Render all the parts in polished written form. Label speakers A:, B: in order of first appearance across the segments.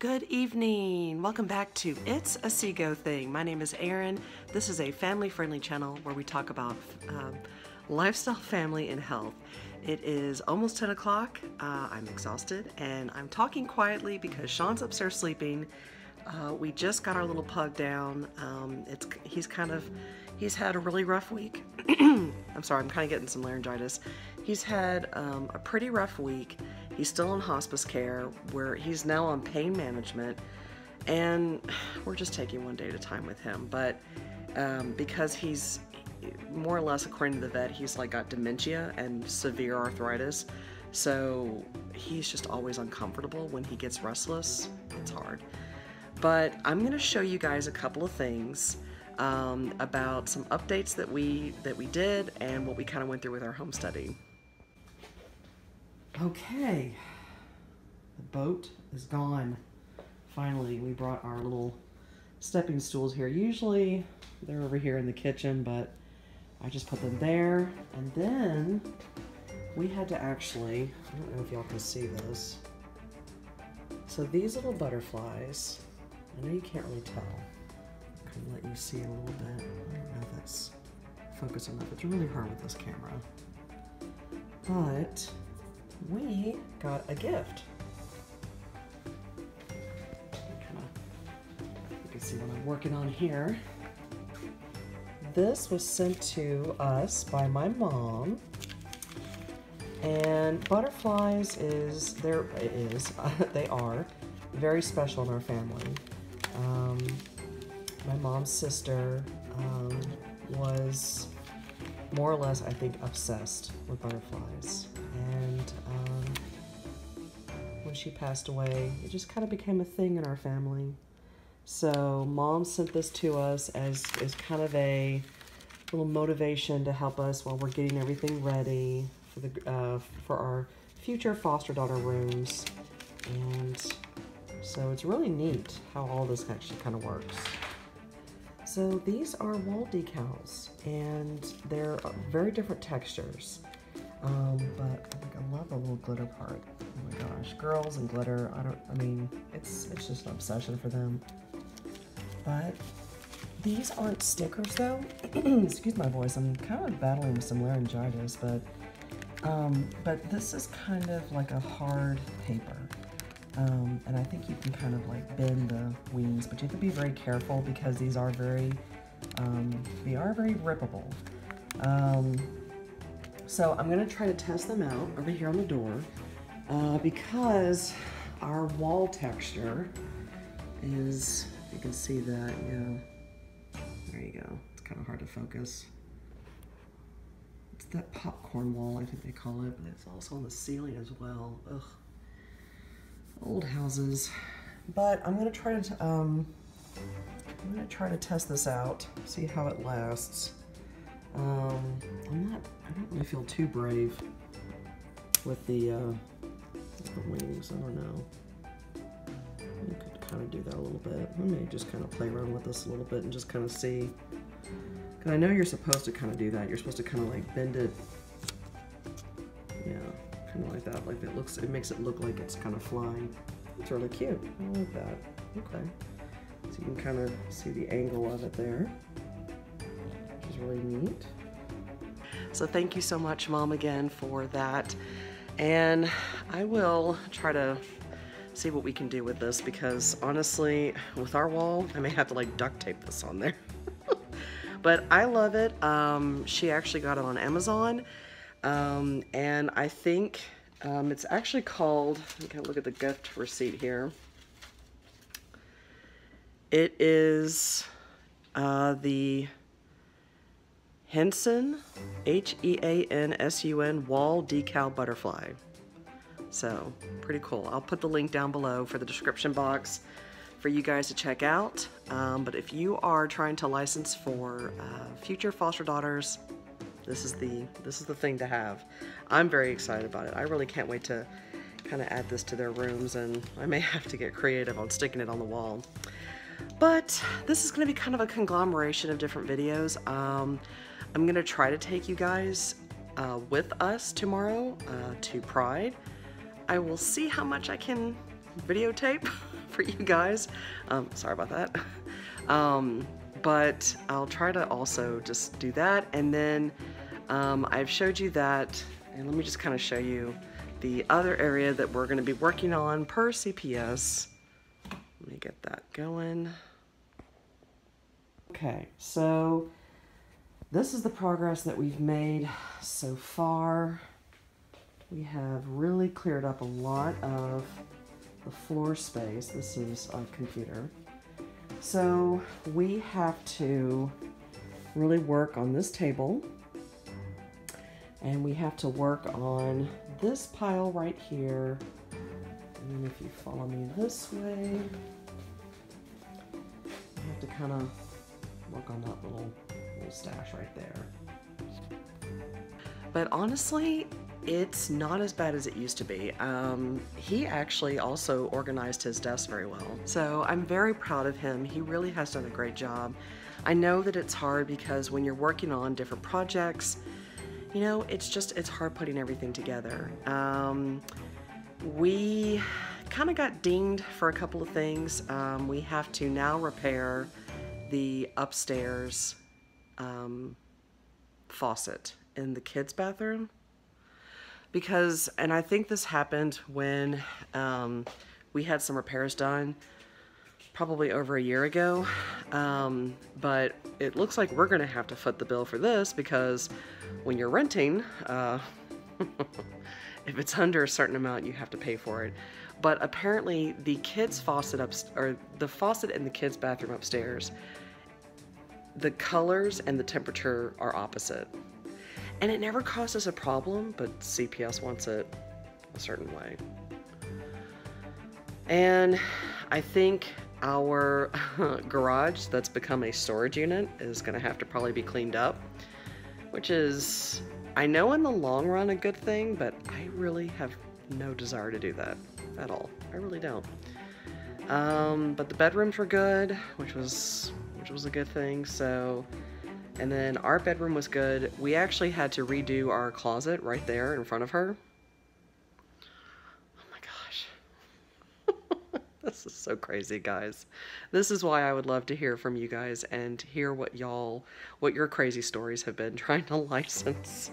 A: Good evening. Welcome back to It's a Seago Thing. My name is Erin. This is a family-friendly channel where we talk about lifestyle, family, and health. It is almost 10 o'clock. I'm exhausted and I'm talking quietly because Sean's upstairs sleeping. We just got our little pug down. He's had a really rough week. I'm sorry, I'm kind of getting some laryngitis. He's had a pretty rough week. He's still in hospice care where he's now on pain management, and we're just taking one day at a time with him. But because he's more or less, according to the vet, he's like got dementia and severe arthritis. So he's just always uncomfortable. When he gets restless, it's hard. But I'm going to show you guys a couple of things about some updates that we did and what we kind of went through with our home study. Okay, the boat is gone. Finally, we brought our little stepping stools here. Usually they're over here in the kitchen, but I just put them there. And then we had to actually, I don't know if y'all can see this. So these little butterflies, I know you can't really tell. I can let you see a little bit. I don't know if that's focused enough. It's really hard with this camera. But we got a gift. You can see what I'm working on here. This was sent to us by my mom. And butterflies they are very special in our family. My mom's sister was more or less, I think, obsessed with butterflies. And when she passed away, it just kind of became a thing in our family. So Mom sent this to us as kind of a little motivation to help us while we're getting everything ready for our future foster daughter rooms. And so it's really neat how all this actually kind of works. So these are wall decals, and they're very different textures. But I love the little glitter part. Oh my gosh, girls and glitter, it's just an obsession for them. But these aren't stickers though. Excuse my voice, I'm kind of battling with some laryngitis, but this is kind of like a hard paper. And I think you can kind of like bend the wings, but you have to be very careful because these are very rippable. So I'm gonna try to test them out over here on the door because our wall texture is, you can see that, yeah, there you go. It's kind of hard to focus. It's that popcorn wall, I think they call it, but it's also on the ceiling as well. Ugh. Old houses. But I'm gonna try to test this out, see how it lasts. I don't really feel too brave with the wings. I don't know. You could kind of do that a little bit. I may just kind of play around with this a little bit and just kind of see. Because I know you're supposed to kind of do that. You're supposed to kind of like bend it. Yeah, kind of like that. Like it makes it look like it's kind of flying. It's really cute. I like that. Okay. So you can kind of see the angle of it there, which is really neat. So thank you so much, Mom, again for that. And I will try to see what we can do with this because honestly, with our wall, I may have to like duct tape this on there. But I love it. She actually got it on Amazon. And I think it's actually called, you can look at the gift receipt here. It is the Hensun, Heansun wall decal butterfly. So pretty cool. I'll put the link down below for the description box for you guys to check out. But if you are trying to license for future foster daughters, this is the thing to have. I'm very excited about it. I really can't wait to kind of add this to their rooms, and I may have to get creative on sticking it on the wall. But this is going to be kind of a conglomeration of different videos. I'm going to try to take you guys with us tomorrow to Pride. I will see how much I can videotape for you guys. Sorry about that. But I'll try to also just do that. And then I've showed you that, and let me just kind of show you the other area that we're going to be working on per CPS. Let me get that going. Okay, so this is the progress that we've made so far. We have really cleared up a lot of the floor space. This is a computer. So we have to really work on this table, and we have to work on this pile right here. And then if you follow me this way, you have to kind of work on that little stash right there. But honestly, it's not as bad as it used to be. He actually also organized his desk very well. So I'm very proud of him. He really has done a great job. I know that it's hard because when you're working on different projects, you know, it's hard putting everything together. We kind of got dinged for a couple of things. We have to now repair the upstairs faucet in the kids' bathroom. Because, and I think this happened when we had some repairs done probably over a year ago, but it looks like we're gonna have to foot the bill for this because when you're renting, if it's under a certain amount, you have to pay for it. But apparently the kids' faucet or the faucet in the kids' bathroom upstairs, the colors and the temperature are opposite. And it never caused us a problem, but CPS wants it a certain way. And I think our garage that's become a storage unit is gonna have to probably be cleaned up, which is, I know in the long run a good thing, but I really have no desire to do that at all. I really don't. But the bedrooms were good, which was a good thing. So, and then our bedroom was good. We actually had to redo our closet right there in front of her. Oh my gosh. This is so crazy, guys. This is why I would love to hear from you guys and hear what your crazy stories have been trying to license.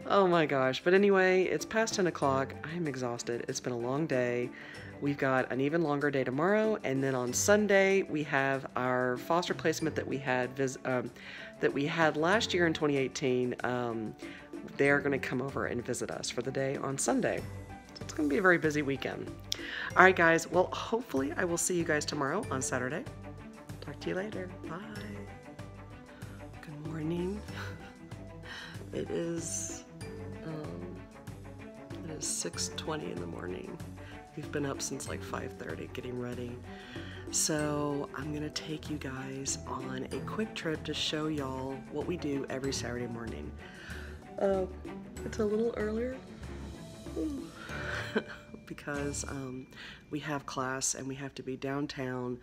A: Oh my gosh. But anyway, it's past 10 o'clock. I'm exhausted. It's been a long day. We've got an even longer day tomorrow, and then on Sunday we have our foster placement that we had last year in 2018. They're going to come over and visit us for the day on Sunday. So it's going to be a very busy weekend. All right, guys. Well, hopefully I will see you guys tomorrow on Saturday. Talk to you later. Bye. Good morning. It is 6:20 in the morning. We've been up since like 5:30 getting ready. So I'm gonna take you guys on a quick trip to show y'all what we do every Saturday morning. It's a little earlier because we have class and we have to be downtown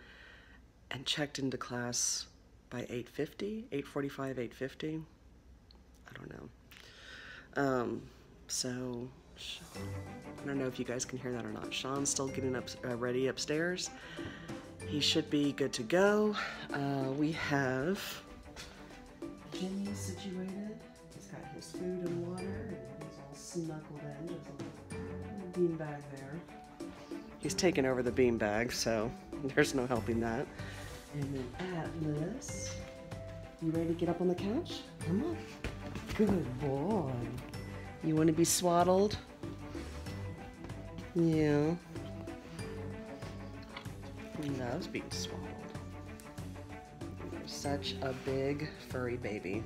A: and checked into class by 8:50, 8:45, 8:50. I don't know. So I don't know if you guys can hear that or not. Sean's still getting up ready upstairs. He should be good to go. We have Jimmy situated. He's got his food and water, and he's all snuggled in. There's a little bean bag there. He's taken over the bean bag, so there's no helping that. And then Atlas, you ready to get up on the couch? Come on. Good boy. You want to be swaddled? Yeah. He loves being swaddled. You're such a big, furry baby.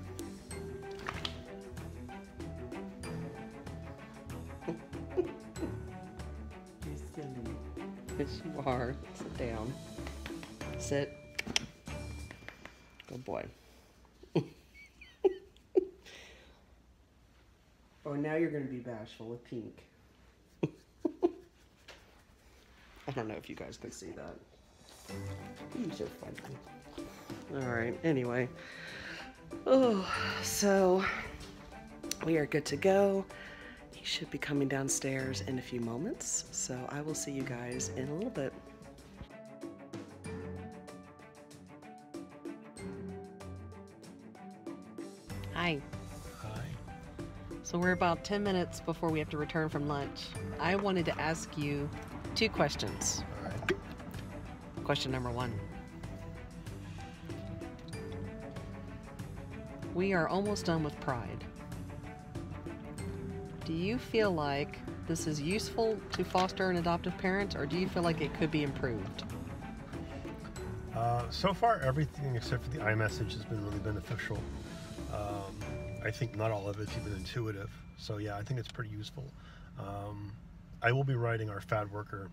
A: You're silly. Yes, you are. Sit down. Sit. Good boy. Oh, now you're going to be bashful with pink. I don't know if you guys can see that. You're so funny. Alright, anyway. Oh, so we are good to go. he should be coming downstairs in a few moments, so I will see you guys in a little bit. Hi.
B: Hi.
A: So we're about 10 minutes before we have to return from lunch. I wanted to ask you 2 questions.
B: All right.
A: Question number 1. We are almost done with Pride. Do you feel like this is useful to foster an adoptive parent, or do you feel like it could be improved?
B: So far, everything except for the iMessage has been really beneficial. I think not all of it's even intuitive. So yeah, I think it's pretty useful. I will be writing our FAD worker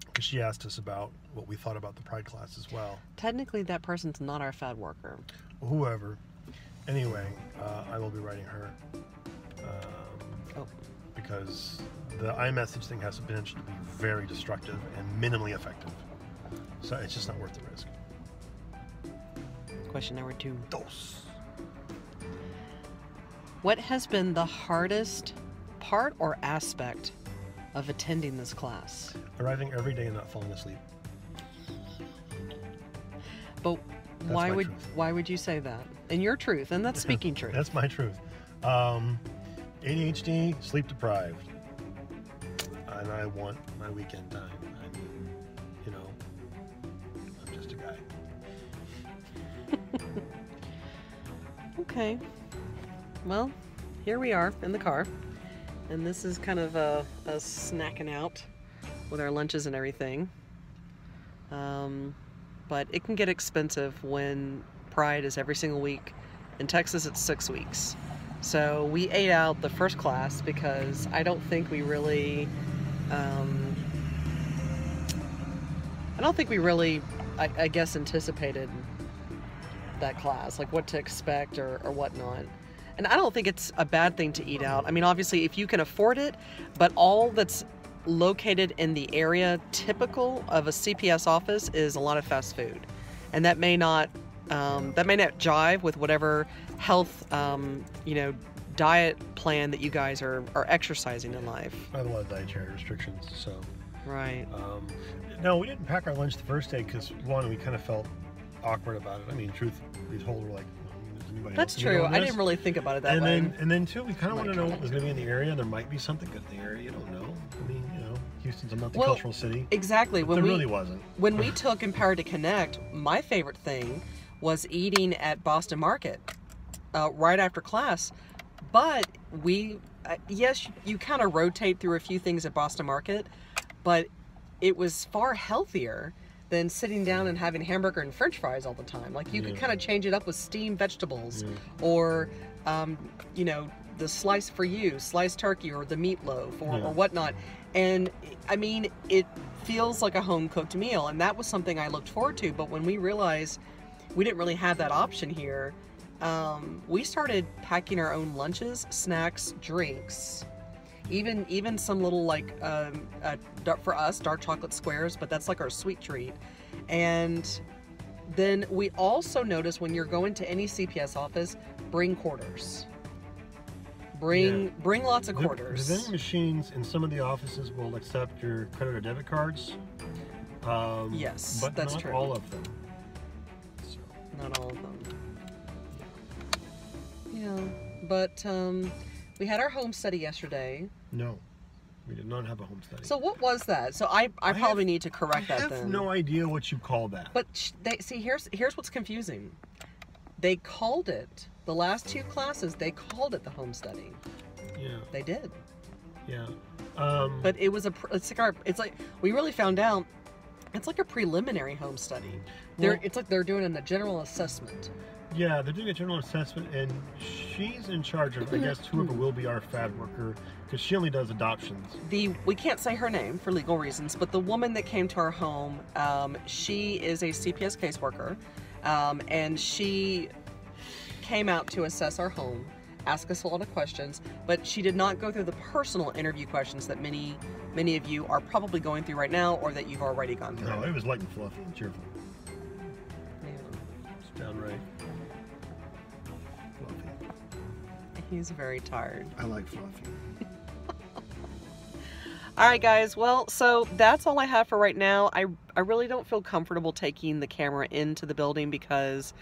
B: because she asked us about what we thought about the Pride class as well.
A: Technically, that person's not our FAD worker.
B: Whoever. Anyway, I will be writing her because the iMessage thing has the potential to be very destructive and minimally effective. So it's just not worth the risk.
A: Question number 2.
B: Dos.
A: What has been the hardest part or aspect of attending this class?
B: Arriving every day and not falling asleep.
A: But why would you say that? And your truth, and that's speaking truth.
B: That's my truth. ADHD, sleep deprived, and I want my weekend time. I mean, you know, I'm just a guy.
A: Okay. Well, here we are in the car, and this is kind of a snacking out with our lunches and everything. But it can get expensive when Pride is every single week. In Texas, it's 6 weeks. So we ate out the first class because I don't think we really, I guess, anticipated that class, like what to expect or whatnot. And I don't think it's a bad thing to eat out. I mean, obviously, if you can afford it, but all that's located in the area typical of a CPS office is a lot of fast food. And that may not jive with whatever health, diet plan that you guys are exercising in life.
B: I have a lot of dietary restrictions, so.
A: Right.
B: No, we didn't pack our lunch the first day because, one, we kind of felt awkward about it. I mean, truth be told, we're like, does anybody
A: That's
B: else
A: true. I didn't really think about it that way.
B: And then two, we kind of want to know what was going to be in the area. There might be something good in the area. You don't know. I mean, you know, Houston's a multicultural city.
A: Exactly.
B: But there really wasn't.
A: When we took Empowered to Connect, my favorite thing was eating at Boston Market right after class. But yes, you kind of rotate through a few things at Boston Market, but it was far healthier than sitting down and having hamburger and french fries all the time. Like, you could kind of change it up with steamed vegetables or, the sliced turkey or the meatloaf or whatnot. And, I mean, it feels like a home-cooked meal, and that was something I looked forward to. But when we realized we didn't really have that option here, we started packing our own lunches, snacks, drinks, even some little, like, for us, dark chocolate squares, but that's like our sweet treat. And then we also notice when you're going to any CPS office, bring quarters. Bring lots of quarters.
B: The vending machines in some of the offices will accept your credit or debit cards.
A: Yes,
B: but
A: that's
B: not
A: true.
B: all of them. So.
A: Not all of them. Yeah, but we had our home study yesterday.
B: No, we did not have a home study.
A: So what was that? So I probably need to correct that then.
B: I have no idea what you call that.
A: But here's what's confusing. They called it, the last 2 classes, they called it the home study.
B: Yeah.
A: They did.
B: Yeah.
A: But it was it's like we really found out it's like a preliminary home study. It's like they're doing a general assessment.
B: Yeah, they're doing a general assessment, and she's in charge of, I guess, whoever will be our FAD worker, because she only does adoptions.
A: We can't say her name for legal reasons, but the woman that came to our home, she is a CPS caseworker, and she came out to assess our home, ask us a lot of questions, but she did not go through the personal interview questions that many of you are probably going through right now, or that you've already gone through.
B: No, it was light and fluffy and cheerful.
A: Yeah.
B: It's downright fluffy.
A: He's very tired.
B: I like fluffy.
A: All right, guys. Well, so that's all I have for right now. I really don't feel comfortable taking the camera into the building because,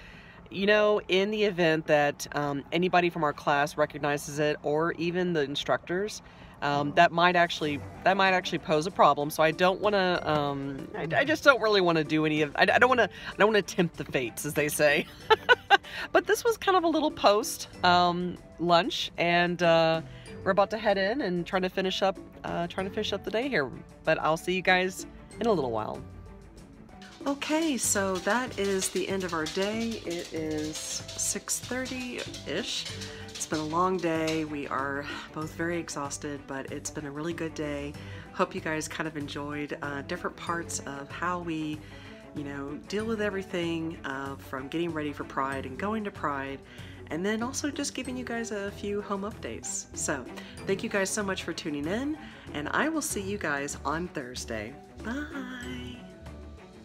A: you know, in the event that anybody from our class recognizes it, or even the instructors, that might actually pose a problem. So I don't want to. I just don't really want to do any of. I don't want to tempt the fates, as they say. But this was kind of a little post lunch, and we're about to head in and trying to finish up the day here. But I'll see you guys in a little while. Okay, so that is the end of our day. It is 6:30-ish. It's been a long day. We are both very exhausted, but it's been a really good day. Hope you guys kind of enjoyed different parts of how we, you know, deal with everything from getting ready for Pride and going to Pride, and then also just giving you guys a few home updates. So thank you guys so much for tuning in, and I will see you guys on Thursday. Bye!